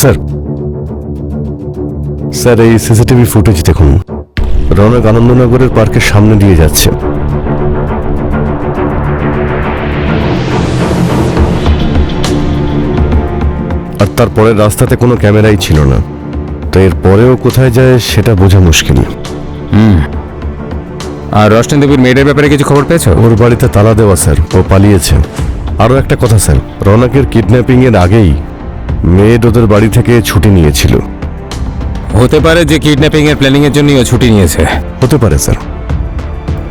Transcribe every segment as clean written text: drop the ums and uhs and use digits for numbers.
Sir sir এই CCTV footage দেখুন, রৌনক আনন্দনগরের পার্কের সামনে দিয়ে যাচ্ছে। আর তারপরের রাস্তাতে কোনো ক্যামেরাই ছিল না, তো এর পরেও কোথায় যায় সেটা বোঝা মুশকিল। আর রোশনী দেবীর মেয়েদের ব্যাপারে কিছু খবর পেয়েছো? ওর বাড়িতে তালা দেওয়া স্যার, ও পালিয়েছে। আরও একটা কথা স্যার, রৌনকের কিডন্যাপিং এর আগেই মেয়েড ওদের বাড়ি থেকে ছুটি নিয়েছিল। হতে পারে যে কিডন্যাপিং এর প্ল্যানিং এর জন্যই ও ছুটি নিয়েছে। হতে পারে স্যার।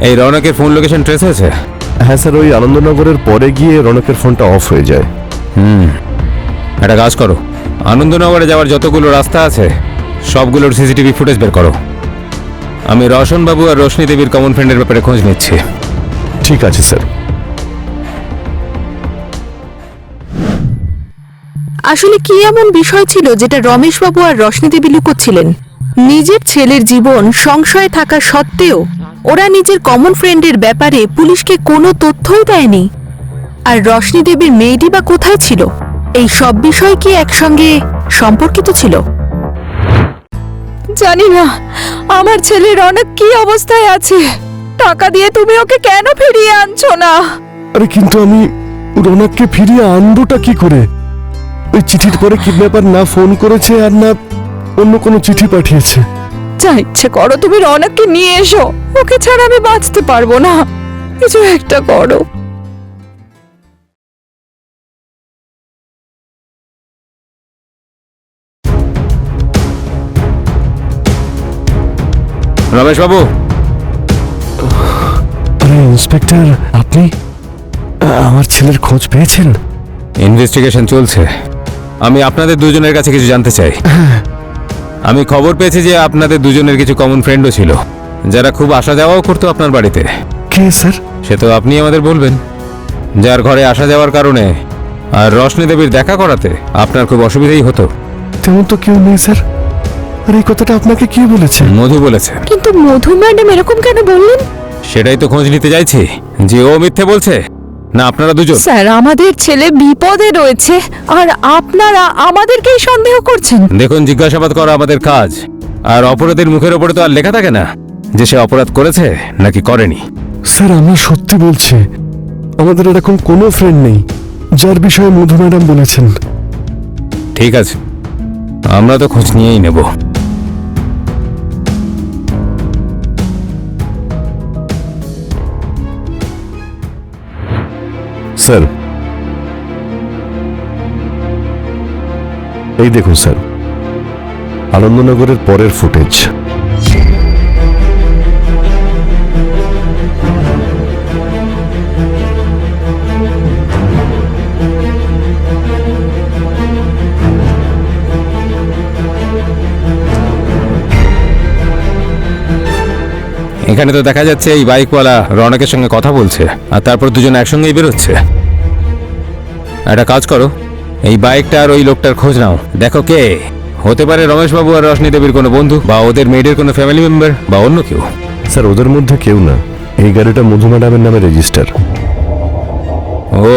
এই রৌনকের ফোন লোকেশন ট্রেস হয়েছে? হ্যাঁ স্যার, ওই আনন্দনগরের পরে গিয়ে রৌনকের ফোনটা অফ হয়ে যায়। একটা কাজ করো, আনন্দনগরে যাওয়ার যতগুলো রাস্তা আছে সবগুলোর সিসিটিভি ফুটেজ বের করো। আমি রোশন বাবু আর রোশনী দেবীর কমন ফ্রেন্ডের ব্যাপারে খোঁজ নিচ্ছি। ঠিক আছে স্যার। আসলে কি এমন বিষয় ছিল যেটা রমেশবাবু আর রোশনী দেবী লুকোচ্ছিলেন? নিজের ছেলের জীবন সংশয়ে থাকা সত্ত্বেও ওরা নিজের কমন ফ্রেন্ডের ব্যাপারে পুলিশকে কোনো তথ্যই দেয়নি। আর রোশনী দেবীর মেয়েটি বা কোথায় ছিল? এই সব বিষয় কি একসঙ্গে সম্পর্কিত ছিল? জানি না আমার ছেলে রৌনক কি অবস্থায় আছে। টাকা দিয়ে তুমি ওকে কেন ফিরিয়ে আনছো না? আরে কিন্তু আমি রৌনককে ফিরিয়ে আনবোটা কি করে? ওই চিঠির পরে কিডন্যাপার না ফোন করেছে আর না অন্য কোনো চিঠি পাঠিয়েছে। যা ইচ্ছে করো, তুমি রৌনককে নিয়ে এসো। ওকে ছাড়া আমি বাঁচতে পারবো না। কিছু একটা করো। রমেশ বাবু। আরে ইন্সপেক্টর, আপনি আমার ছেলের খোঁজ পেয়েছেন? ইনভেস্টিগেশন চলছে। আমি আপনাদের দুজনের কাছে কিছু জানতে চাই। আমি খবর পেয়েছি যে আপনাদের দুজনের কিছু কমন ফ্রেন্ডও ছিল, যারা খুব আসা যাওয়াও করতো আপনার বাড়িতে। কে স্যার? সে তো আপনি আমাদের বলবেন। যার ঘরে আসা যাওয়ার কারণে আর রোশনী দেবীর দেখা করাতে আপনার খুব অসুবিধাই হতো। তেমন তো কেউ নেই স্যার। আর এই কথাটা আপনাকে কে বলেছে? মধু বলেছে। কিন্তু মধু ম্যাডাম এরকম কেন বললেন? সেটাই তো খোঁজ নিতে চাইছি, যে ও মিথ্যে বলছে না আপনারা দুজন। স্যার, আমাদের ছেলে বিপদে রয়েছে আর আপনারা আমাদেরকেই সন্দেহ করছেন। দেখুন, জিজ্ঞাসাবাদ করা আমাদের কাজ, আর অপরাধীর মুখের ওপরে তো আর লেখা থাকে না যে সে অপরাধ করেছে নাকি করেনি। স্যার আমি সত্যি বলছি, আমাদের এরকম কোনো ফ্রেন্ড নেই যার বিষয়ে মধু ম্যাডাম বলেছেন। ঠিক আছে, আমরা তো খোঁজ নিয়েই নেব। স্যার এই দেখুন স্যার, আনন্দনগরের পরের ফুটেজ। এখানে তো দেখা যাচ্ছে এই বাইকওয়ালা রৌনকের সঙ্গে কথা বলছে, আর তারপর দুজন একসঙ্গেই বেরোচ্ছে। একটা কাজ করো, এই বাইকটা আর ওই লোকটার খোঁজ নাও। দেখো কে হতে পারে, রমেশবাবু আর রোশনী দেবীর কোনো বন্ধু, বা ওদের মেয়েদের কোনো ফ্যামিলি মেম্বার, বা অন্য কেউ। স্যার ওদের মধ্যে কেউ না, এই গাড়িটা মধু ম্যাডামের নামে রেজিস্টার। ও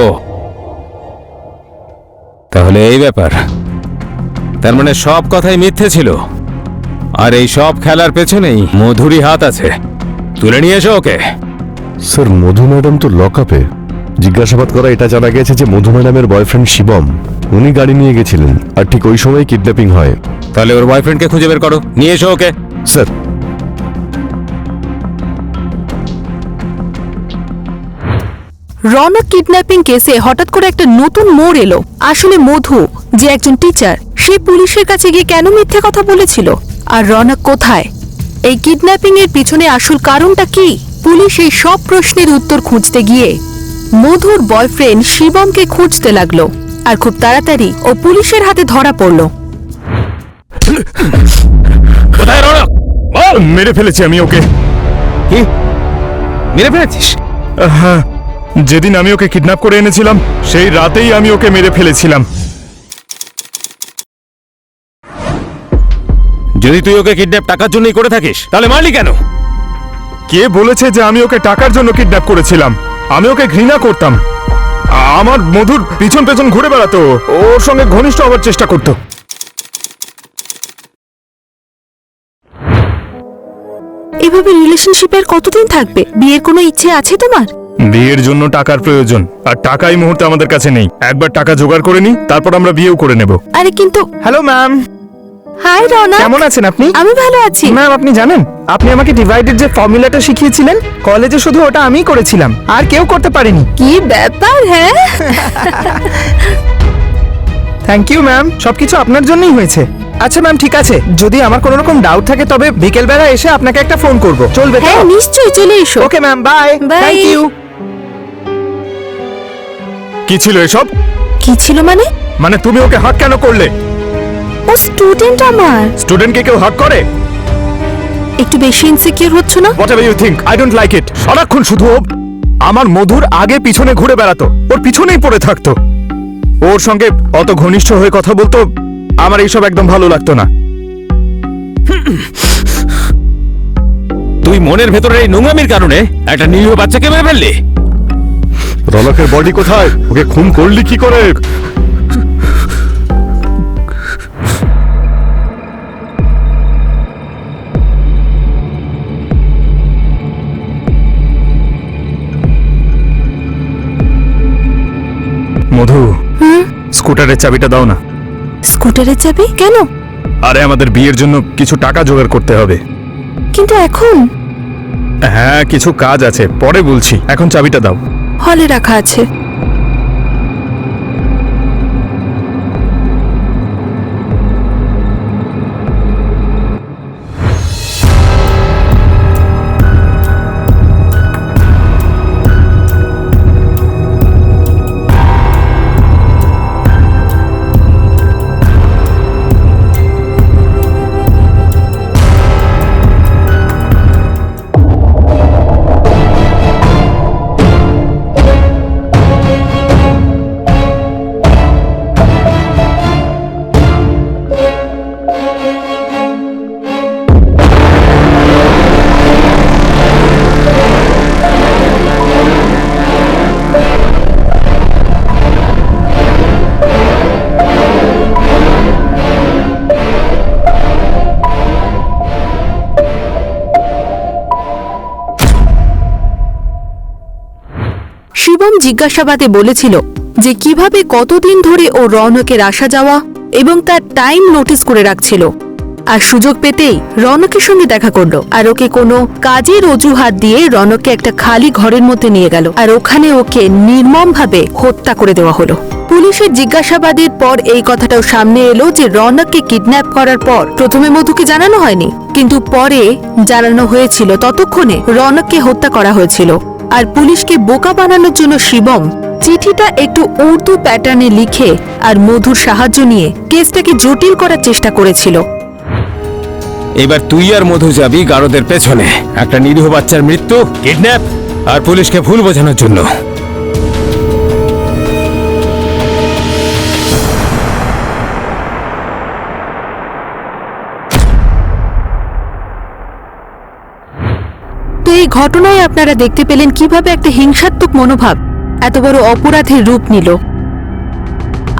তাহলে এই ব্যাপার। তার মানে সব কথাই মিথ্যে ছিল, আর এই সব খেলার পেছনেই মধুরই হাত আছে। তুলে নিয়ে এসো ওকে। স্যার মধু ম্যাডাম তো লকআপে। জিজ্ঞাসাবাদ করা এটা জানা গেছে যে মধু ম্যাডামের বয়ফ্রেন্ড শিবম, উনি গাড়ি নিয়ে গেছিলেন, আর ঠিক ওই সময় কিডন্যাপিং হয়। তাহলে ওর বয়ফ্রেন্ডকে খুঁজে বের করো, নিয়ে এসো ওকে। স্যার রৌনক কিডন্যাপিং কেসে হঠাৎ করে একটা নতুন মোড় এলো। আসলে মধু, যে একজন টিচার, সে পুলিশের কাছে গিয়ে কেন মিথ্যে কথা বলেছিল? আর রৌনক কোথায়? এই কিডন্যাপিং এর পিছনে আসল কারণটা কি? পুলিশ এই সব প্রশ্নের উত্তর খুঁজতে গিয়ে মধুর বয়ফ্রেন্ড শিবমকে খুঁজতে লাগলো, আর খুব তাড়াতাড়ি ও পুলিশের হাতে ধরা পড়লো। কোথায় রৌনক? বল। মেরে ফেলেছি আমি ওকে। কি মেরে ফেলেছিস? হ্যাঁ, যেদিন আমি ওকে কিডন্যাপ করে এনেছিলাম সেই রাতেই আমি ওকে মেরে ফেলেছিলাম। যদি তুই ওকে কিডন্যাপ টাকার জন্যই করে থাকিস, তাহলে মারলি কেন? কে বলেছে যে আমি ওকে টাকার জন্য কিডন্যাপ করেছিলাম? আমি ওকে ঘৃণা করতাম। আমার মধুর পিছন পেছন ঘুরে বেড়াতো, ওর সঙ্গে ঘনিষ্ঠ হওয়ার চেষ্টা করতো। এভাবে রিলেশনশিপে আর কতদিন থাকবে? বিয়ের কোনো ইচ্ছে আছে তোমার? বিয়ের জন্য টাকার প্রয়োজন, আর টাকা এই মুহূর্তে আমাদের কাছে নেই। একবার টাকা জোগাড় করে নি, তারপর আমরা বিয়েও করে নেব। আরে কিন্তু হ্যালো ম্যাম, হাই রওনা, কেমন আছেন আপনি? আমি ভালো আছি। ম্যাম আপনি জানেন, আপনি আমাকে ডিভাইডেড যে ফর্মুলাটা শিখিয়েছিলেন কলেজে, শুধু ওটা আমিই করেছিলাম, আর কেউ করতে পারেনি। কি ব্যাপার? হ্যাঁ, থ্যাংক ইউ ম্যাম, সবকিছু আপনার জন্যই হয়েছে। আচ্ছা ম্যাম ঠিক আছে, যদি আমার কোনো রকম ডাউট থাকে তবে বিকেলবেলা এসে আপনাকে একটা ফোন করব, চলবে তো? হ্যাঁ নিশ্চয়ই, চলে এসো। Okay ma'am, bye. Bye. Thank you. কি ছিল এসব? কি ছিল মানে? মানে তুমি ওকে হাক কেন করলে? ও স্টুডেন্ট আমার। স্টুডেন্টকে কেউ হাক করে? একটু বেশি ইনসিকিউর হচ্ছ না? Whatever you think, I don't like it. সারাক্ষণ শুধু ও আমার মধুর আগে পিছনে ঘুরে বেড়াতো, ওর পিছনেই পড়ে থাকতো, ওর সঙ্গে অত ঘনিষ্ঠ হয়ে কথা বলতো। আমার এইসব একদম ভালো লাগতো না। তুই মনের ভেতরে এই নোংরামির কারণে একটা নিরীহ বাচ্চাকে মেরে ফেললি। রনকের বডি কোথায়? ওকে খুন করলি কি করে? মধু, স্কুটারের চাবিটা দাও না। স্কুটারের চাবি কেন? আরে আমাদের বিয়ের জন্য কিছু টাকা জোগাড় করতে হবে। কিন্তু এখন হ্যাঁ কিছু কাজ আছে, পরে বলছি, এখন চাবিটা দাও। হলে রাখা আছে। শিবম জিজ্ঞাসাবাদে বলেছিল যে কিভাবে কতদিন ধরে ও রৌনকের আসা যাওয়া এবং তার টাইম নোটিস করে রাখছিল, আর সুযোগ পেতেই রৌনকের সঙ্গে দেখা করলো, আর ওকে কোনো কাজের অজুহাত দিয়ে রৌনককে একটা খালি ঘরের মধ্যে নিয়ে গেল, আর ওখানে ওকে নির্মমভাবে হত্যা করে দেওয়া হলো। পুলিশের জিজ্ঞাসাবাদের পর এই কথাটাও সামনে এলো যে রৌনককে কিডন্যাপ করার পর প্রথমে মধুকে জানানো হয়নি, কিন্তু পরে জানানো হয়েছিল। ততক্ষণে রৌনককে হত্যা করা হয়েছিল। আর পুলিশকে বোকা বানানোর জন্য শিবম চিঠিটা একটু উর্দু প্যাটার্নে লিখে আর মধুর সাহায্য নিয়ে কেসটাকে জটিল করার চেষ্টা করেছিল। এবার তুই আর মধু যাবি গারদের পেছনে, একটা নিরীহ বাচ্চার মৃত্যু, কিডন্যাপ আর পুলিশকে ভুল বোঝানোর জন্য। তো এই ঘটনায় আপনারা দেখতে পেলেন কিভাবে একটা হিংসাত্মক মনোভাব এত বড় অপরাধের রূপ নিল।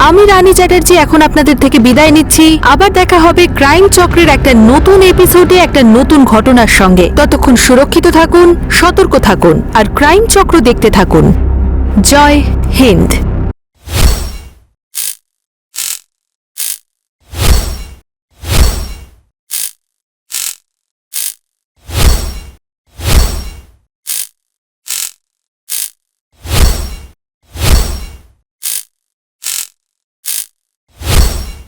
আমি রানী চ্যাটার্জি এখন আপনাদের থেকে বিদায় নিচ্ছি। আবার দেখা হবে ক্রাইম চক্রের একটা নতুন এপিসোডে একটা নতুন ঘটনার সঙ্গে। ততক্ষণ সুরক্ষিত থাকুন, সতর্ক থাকুন আর ক্রাইম চক্র দেখতে থাকুন। জয় হিন্দ।